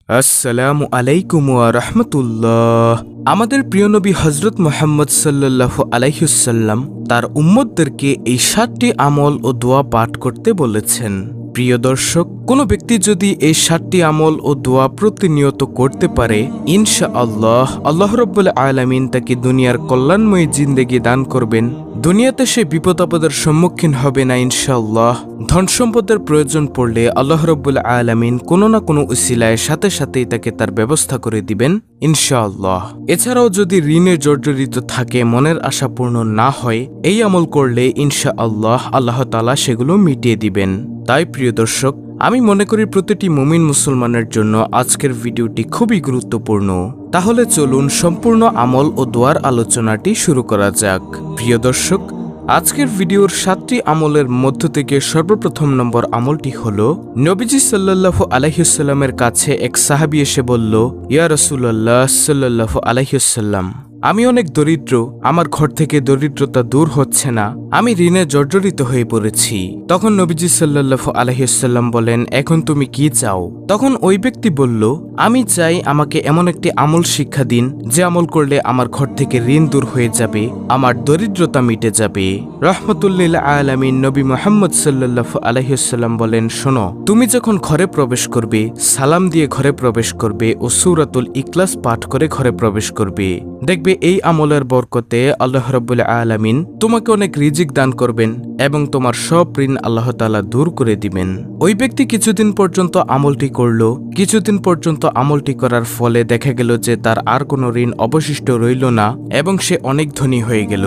আসসালামু আলাইকুম ওয়া রাহমাতুল্লাহ। আমাদের প্রিয় নবী হযরত মুহাম্মদ সাল্লাল্লাহু আলাইহি ওয়াসাল্লাম তার উম্মতদেরকে এই ৭টি আমল ও দোয়া পাঠ করতে বলেছেন। প্রিয় দর্শক, কোনো ব্যক্তি যদি এই ৭টি আমল ও দোয়া প্রতিনিয়ত করতে পারে, ইনশাআল্লাহ আল্লাহ রাব্বুল আলামিন তাকে দুনিয়ার কল্যাণময়ী জিন্দেগি দান করবেন। দুনিয়াতে সে বিপদ আপদের সম্মুখীন হবে না ইনশাআল্লাহ। ধন সম্পদের প্রয়োজন পড়লে আল্লাহ রাব্বুল আলামিন কোনো না কোনো উসিলায় সাথে সাথেই তাকে তার ব্যবস্থা করে দিবেন ইনশাআল্লাহ। এছাড়াও যদি ঋণে জর্জরিত থাকে, মনের আশা পূর্ণ না হয়, এই আমল করলে ইনশাআল্লাহ আল্লাহ তাআলা সেগুলো মিটিয়ে দিবেন। তাই প্রিয় দর্শক, আমি মনে করি প্রতিটি মুমিন মুসলমানের জন্য আজকের ভিডিওটি খুবই গুরুত্বপূর্ণ। তাহলে চলুন সম্পূর্ণ আমল ও দোয়ার আলোচনাটি শুরু করা যাক। প্রিয় দর্শক, আজকের ভিডিওর ৭টি আমলের মধ্য থেকে সর্বপ্রথম নম্বর আমলটি হলো, নবীজি সাল্লাল্লাহু আলাইহি ওয়াসাল্লামের কাছে এক সাহাবী এসে বলল, ইয়া রাসূলুল্লাহ সাল্লাল্লাহু আলাইহি ওয়াসাল্লাম, আমি অনেক দরিদ্র, আমার ঘর থেকে দরিদ্রতা দূর হচ্ছে না, আমি ঋণে জর্জরিত হয়ে পড়েছি। তখন নবীজি সাল্লাল্লাহু আলাইহি ওয়াসাল্লাম বলেন, এখন তুমি কি চাও? তখন ওই ব্যক্তি বলল, আমি চাই আমাকে এমন একটি আমল শিক্ষা দিন যে আমল করলে আমার ঘর থেকে ঋণ দূর হয়ে যাবে, আমার দরিদ্রতা মিটে যাবে। রাহমাতুল্লিল আলামিন নবী মুহাম্মদ সাল্লাল্লাহু আলাইহি ওয়াসাল্লাম বলেন, শোনো, তুমি যখন ঘরে প্রবেশ করবে, সালাম দিয়ে ঘরে প্রবেশ করবে ও সূরাতুল ইখলাস পাঠ করে ঘরে প্রবেশ করবে। দেখবে এই আমলের বরকতে আল্লাহ রাব্বুল আলামিন তোমাকে অনেক রিজিক দান করবেন এবং তোমার সব ঋণ আল্লাহ তাআলা দূর করে দিবেন। ওই ব্যক্তি কিছুদিন পর্যন্ত আমলটি করলো। কিছুদিন পর্যন্ত আমলটি করার ফলে দেখা গেল যে তার আর কোনো ঋণ অবশিষ্ট রইল না এবং সে অনেক ধনী হয়ে গেল।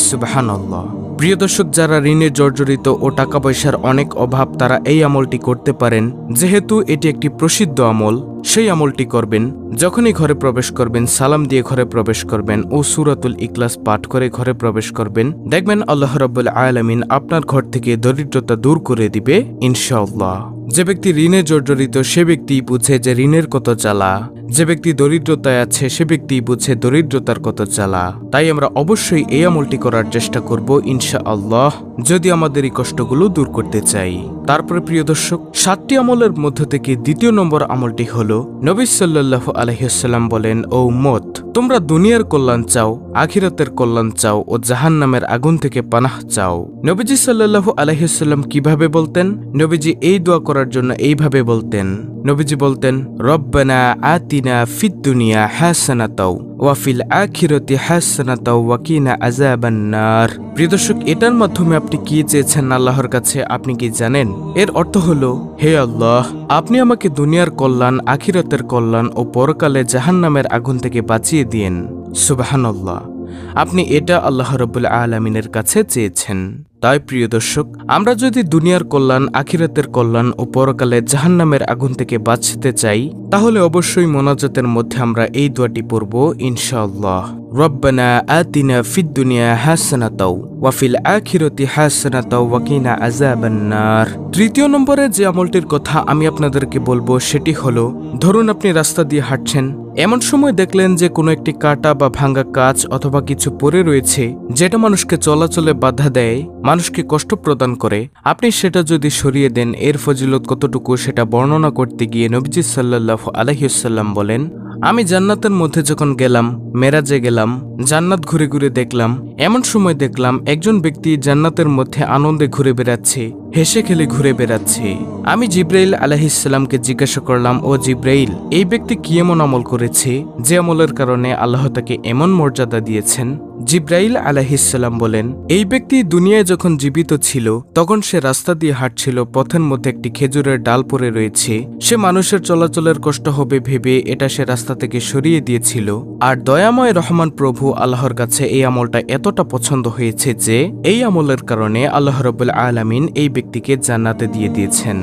সুবহানাল্লাহ। প্রিয় দর্শক, যারা ঋণে জর্জরিত ও টাকা পয়সার অনেক অভাব, তারা এই আমলটি করতে পারেন। যেহেতু এটি একটি প্রসিদ্ধ আমল, সেই আমলটি করবেন। যখনই ঘরে প্রবেশ করবেন, সালাম দিয়ে ঘরে প্রবেশ করবেন ও সূরাতুল ইখলাস পাঠ করে ঘরে প্রবেশ করবেন। দেখবেন আল্লাহ রাব্বুল আলামিন আপনার ঘর থেকে দরিদ্রতা দূর করে দিবে ইনশাআল্লাহ। যে ব্যক্তি ঋণে জর্জরিত সে ব্যক্তি বুঝে যে ঋণের কত জ্বালা। যে ব্যক্তি দরিদ্রতায় আছে সে ব্যক্তি বুঝে দরিদ্রতার কত জ্বালা। তাই আমরা অবশ্যই এই আমলটি করার চেষ্টা করব ইনশাআল্লাহ, যদি আমাদের এই কষ্টগুলো দূর করতে চাই। তারপরে প্রিয় দর্শক, ৭টি আমলের মধ্য থেকে দ্বিতীয় নম্বর আমলটি হলো, নবী সাল্লাল্লাহু আলাইহি ওয়াসাল্লাম বলেন, ও উম্মত, তোমরা দুনিয়ার কল্যাণ চাও, আখিরাতের কল্যাণ চাও ও জাহান্নামের আগুন থেকে পানাহ চাও। নবীজি সাল্লাল্লাহু আলাইহি ওয়াসাল্লাম কিভাবে বলতেন? নবীজি এই দোয়া করার জন্য এইভাবে বলতেন। নবীজি বলতেন, রব্বানা আতিনা ফিদ দুনিয়া হাসানাতাও ওয়া ফিল আখিরাতি হাসানাতাও ওয়া কিনা আযাবান নার। প্রিয় দর্শক, এটার মাধ্যমে আপনি কি চেয়েছেন আল্লাহর কাছে আপনি কি জানেন? এর অর্থ হলো, হে আল্লাহ, আপনি আমাকে দুনিয়ার কল্যাণ, আখিরাতের কল্যাণ ও পরকালে জাহান্নামের আগুন থেকে বাঁচিয়ে দিয়েন। সুবহানাল্লাহ। আপনি এটা আল্লাহ রাব্বুল আলামিনের কাছে চেয়েছেন। তাই প্রিয় দর্শক, আমরা যদি দুনিয়ার কল্যাণ, আখিরাতের কল্যাণ ও পরকালে জাহান্নামের আগুন থেকে বাঁচতে চাই, তাহলে অবশ্যই মোনাজাতের মধ্যে আমরা এই দোয়াটি পড়ব ইনশাআল্লাহ। রব্বানা আতিনা ফিদ দুনিয়া হাসানাতাও ওয়া ফিল আখিরাতি হাসানাতাও ওয়া কিনা আযাবান নার। তৃতীয় নম্বরে যে আমলটির কথা আমি আপনাদেরকে বলবো সেটি হলো, ধরুন আপনি রাস্তা দিয়ে হাঁটছেন, এমন সময় দেখলেন যে কোনো একটি কাটা বা ভাঙা কাঁচ অথবা কিছু পড়ে রয়েছে যেটা মানুষকে চলাচলে বাধা দেয়, মানুষকে কষ্ট প্রদান করে। আপনি সেটা যদি সরিয়ে দেন, এর ফজিলত কতটুকু সেটা বর্ণনা করতে গিয়ে নবীজি সাল্লাল্লাহু আলাইহি ওয়াসাল্লাম বলেন, আমি জান্নাতের মধ্যে যখন গেলাম, মেরাজে গেলাম, জান্নাত ঘুরে ঘুরে দেখলাম, এমন সময় দেখলাম একজন ব্যক্তি জান্নাতের মধ্যে আনন্দে ঘুরে বেড়াচ্ছে, হেসে খেলে ঘুরে বেড়াচ্ছে। আমি জিব্রাইল আলাইহিস সালামকে জিজ্ঞাসা করলাম, ও জিব্রাইল, এই ব্যক্তি কি এমন আমল করেছে যে আমলের কারণে আল্লাহ তাকে এমন মর্যাদা দিয়েছেন? জিব্রাইল আলাইহিস সালাম বলেন, এই ব্যক্তি দুনিয়ায় যখন জীবিত ছিল তখন সে রাস্তা দিয়ে হাঁটছিল, পথের মধ্যে একটি খেজুরের ডাল পড়ে রয়েছে, সে মানুষের চলাচলের কষ্ট হবে ভেবে এটা সে রাস্তা থেকে সরিয়ে দিয়েছিল। আর দয়াময় রহমান প্রভু আল্লাহর কাছে এই আমলটা এতটা পছন্দ হয়েছে যে এই আমলের কারণে আল্লাহ রাব্বুল আলামিন এই ব্যক্তিকে জান্নাতে দিয়ে দিয়েছেন।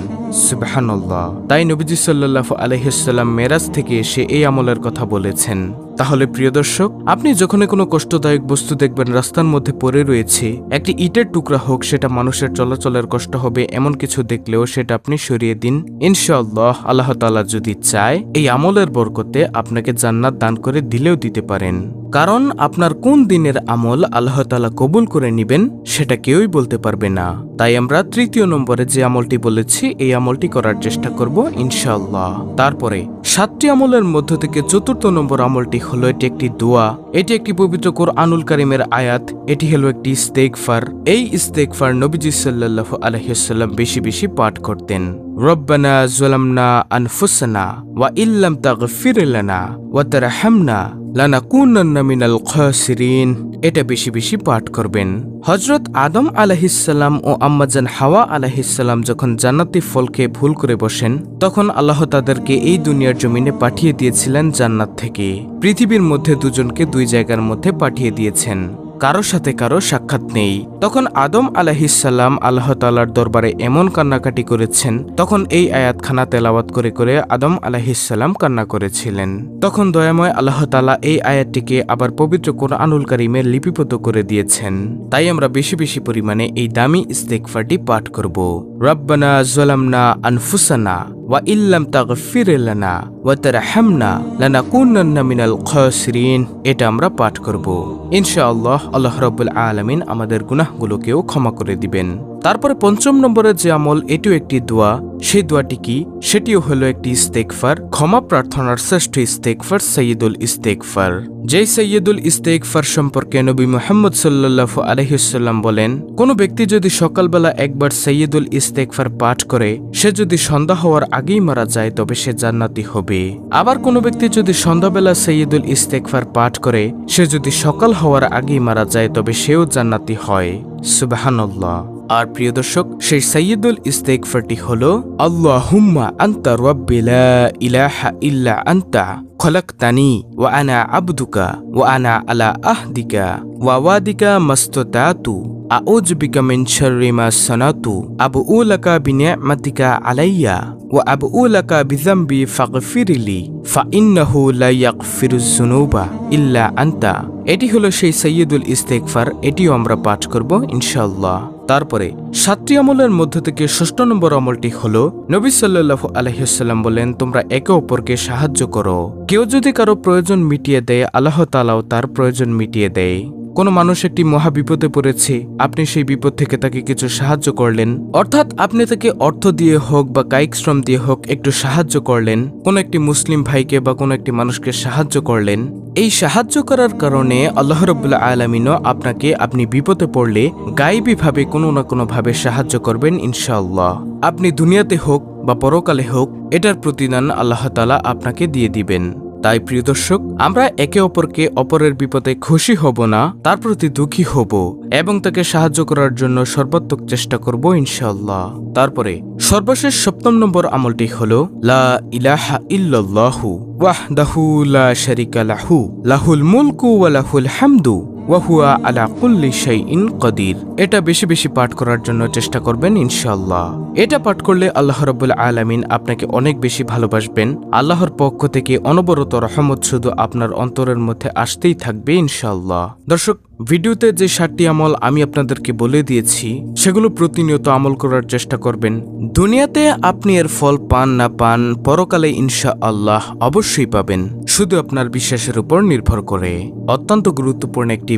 সুবহানাল্লাহ। তাই নবীজি সাল্লাল্লাহু আলাইহি ওয়াসাল্লাম মেরাজ থেকে এসে এই আমলের কথা বলেছেন। তাহলে প্রিয় দর্শক, আপনি যখন কোনো কষ্টদায়ক বস্তু দেখবেন রাস্তার মধ্যে পড়ে রয়েছে, একটি ইটের টুকরা হোক, সেটা মানুষের চলাচলের কষ্ট হবে এমন কিছু দেখলেও সেটা আপনি সরিয়ে দিন। ইনশাআল্লাহ আল্লাহ তাআলা যদি চায়, এই আমলের বরকতে আপনাকে জান্নাত দান করে দিলেও দিতে পারেন। কারণ আপনার কোন দিনের আমল আল্লাহ তাআলা কবুল করে নেবেন সেটা কেউই বলতে পারবে না। তাই আমরা তৃতীয় নম্বরে যে আমলটি বলেছি এই আমলটি করার চেষ্টা করব ইনশাআল্লাহ। তারপরে 7টি আমলের মধ্য থেকে চতুর্থ নম্বর আমলটি হলো এটি একটি দোয়া। এটি একটি পবিত্র কোরআনুল কারীমের আয়াত। এটি হলো একটি ইস্তেগফার। এই ইস্তেগফার নবীজি সাল্লাল্লাহু আলাইহি ওয়াসাল্লাম বেশি বেশি পাঠ করতেন। রব্বানা যালামনা আনফুসানা ওয়া ইল্লাম তাগফির লানা ওয়া তারহামনা লানাকুনান্না মিনাল খাসিরিন। এটা বেশি বেশি পাঠ করবেন। হযরত আদম আলাইহিসসালাম ও আম্মাজান হাওয়া আলাইহিসসালাম যখন জান্নাতি ফল খেয়ে ভুল করে বসেন, তখন আল্লাহ তাদেরকে এই দুনিয়ার জমিনে পাঠিয়ে দিয়েছিলেন জান্নাত থেকে। পৃথিবীর মধ্যে দুজনকে দুই জায়গার মধ্যে পাঠিয়ে দিয়েছেন, কারো সাথে কারো সাক্ষাৎ নেই। তখন আদম আলাইহিসসালাম আল্লাহ তাআলার দরবারে এমন কান্নাকাটি করেছেন, তখন এই আয়াতখানা তেলাওয়াত করে করে আদম আলাইহিসসালাম কান্না করেছিলেন। তখন দয়াময় আল্লাহ তাআলা এই আয়াতটিকে আবার পবিত্র কোরআনুল কারীমে লিপিবদ্ধ করে দিয়েছেন। তাই আমরা বেশি বেশি পরিমাণে এই দামি ইস্তেগফারটি পাঠ করব। রব্বানা যালামনা আনফুসানা ওয়া ইল্লাম তাগফির লানা ওয়া তারহামনা লানাকুনান্না মিনাল খাসিরিন। এটা আমরা পাঠ করব ইনশাআল্লাহ। আল্লাহ রাব্বুল আলামিন আমাদের গুনাহগুলোকেও ক্ষমা করে দিবেন। তারপরে 5ম নম্বরের যে আমল, এটিও একটি দোয়া। সেই দোয়াটি কি? সেটিও হলো একটি ইস্তেগফার। ক্ষমা প্রার্থনার শ্রেষ্ঠ ইস্তেগফার সাইয়্যিদুল ইস্তেগফার। যেই সাইয়্যিদুল ইস্তেগফার সম্পর্কে নবী মুহাম্মদ সাল্লাল্লাহু আলাইহি ওয়াসাল্লাম বলেন, কোনো ব্যক্তি যদি সকালবেলা একবার সাইয়্যিদুল ইস্তেগফার পাঠ করে, সে যদি সন্ধ্যা হওয়ার আগেই মারা যায় তবে সে জান্নাতি হবে। আবার কোনো ব্যক্তি যদি সন্ধ্যাবেলা সাইয়্যিদুল ইস্তেগফার পাঠ করে, সে যদি সকাল হওয়ার আগেই মারা যায় তবে সেও জান্নাতি হয়। সুবহানাল্লাহ। আর প্রিয় দর্শক, সেই সাইয়্যিদুল ইস্তেগফারটি হলো আল্লাহুম্মা আনতা রাব্বি লা ইলাহা ইল্লা আনতা খলাকতানি ওয়া আনা আবদুকা ওয়া আনা আলা আহদিকা ওয়া ওয়াদিকা মাস্তাতাতু আউযু বিকা মিন শাররি মা সানাতু আবউ লাকা বিনি'মাতিকা আলাইয়া ওয়া আবউ লাকা বিযামবি ফাগফিরলি ফাইন্নাহু লা ইয়াগফিরুয যুনুবা ইল্লা আনতা। এটি হলো সেই সাইয়্যিদুল ইস্তেগফার। এটিও আমরা পাঠ করব ইনশাআল্লাহ। তারপরে 7টি আমলের মধ্য থেকে 6ষ্ঠ নম্বর আমলটি হলো, নবী সাল্লাল্লাহু আলাইহি ওয়াসাল্লাম বলেন, তোমরা একে অপরকে সাহায্য করো। কেউ যদি কারো প্রয়োজন মিটিয়ে দেয়, আল্লাহ তাআলাও তার প্রয়োজন মিটিয়ে দেয়। কোনো মানুষ একটি মহা বিপদে পড়েছে, আপনি সেই বিপদ থেকে তাকে কিছু সাহায্য করলেন, অর্থাৎ আপনি তাকে অর্থ দিয়ে হোক বা কায়িক শ্রম দিয়ে হোক একটু সাহায্য করলেন। কোনো একটি মুসলিম ভাইকে বা কোনো একটি মানুষকে সাহায্য করলেন। এই সাহায্য করার কারণে আল্লাহ রাব্বুল আলামিনও আপনাকে আপনি বিপদে পড়লে গায়েবীভাবে কোনো না কোনোভাবে সাহায্য করবেন ইনশাআল্লাহ। আপনি দুনিয়াতে হোক বা পরকালে হোক, এটার প্রতিদান আল্লাহ তাআলা আপনাকে দিয়ে দিবেন। তাই প্রিয় দর্শক, আমরা একে অপরকে অপরের বিপদে খুশি হব না, তার প্রতি দুঃখী হব এবং তাকে সাহায্য করার জন্য সর্বাত্মক চেষ্টা করব ইনশাআল্লাহ। তারপরে সর্বশেষ 7ম নম্বর আমলটি হলো লা ইলাহা ইল্লাল্লাহু ওয়াহদাহু লা শারীকা লাহু লাহুল মুলকু ওয়া লাহুল হামদু ওয়া হুয়া আলা কুল্লি শাইইন কাদির। এটা বেশি বেশি পাঠ করার জন্য চেষ্টা করবেন ইনশাআল্লাহ। এটা পাঠ করলে আল্লাহ রাব্বুল আলামিন আপনাকে অনেক বেশি ভালোবাসবেন। আল্লাহর পক্ষ থেকে অনবরত রহমত শুধু আপনার অন্তরের মধ্যে আসতেই থাকবে ইনশাআল্লাহ। দর্শক, ভিডিওতে যে 7টি আমল আমি আপনাদেরকে বলে দিয়েছি, সেগুলো প্রতিনিয়ত আমল করার চেষ্টা করবেন। দুনিয়াতে আপনি এর ফল পান না পান, পরকালে ইনশাআল্লাহ অবশ্যই পাবেন, শুধু আপনার বিশ্বাসের উপর নির্ভর করে। অত্যন্ত গুরুত্বপূর্ণ একটি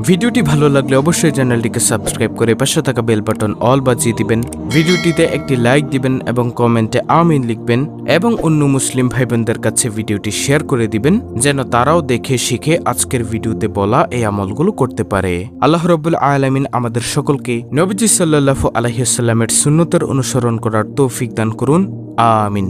ভিডিওটি ভালো লাগলে অবশ্যই চ্যানেলটিকে সাবস্ক্রাইব করে পাশে থাকা বেল বাটন অল বাজিয়ে দিবেন। ভিডিওটিতে একটি লাইক দিবেন এবং কমেন্টে আমিন লিখবেন এবং অন্য মুসলিম ভাই বোনদের কাছে ভিডিওটি শেয়ার করে দিবেন, যেন তারাও দেখে শিখে আজকের ভিডিওতে বলা এই আমলগুলো করতে পারে। আল্লাহ রাব্বুল আলামিন আমাদের সকলকে নবীজি সাল্লাল্লাহু আলাইহি ওয়াসাল্লামের সুন্নতের অনুসরণ করার তৌফিক দান করুন। আমিন।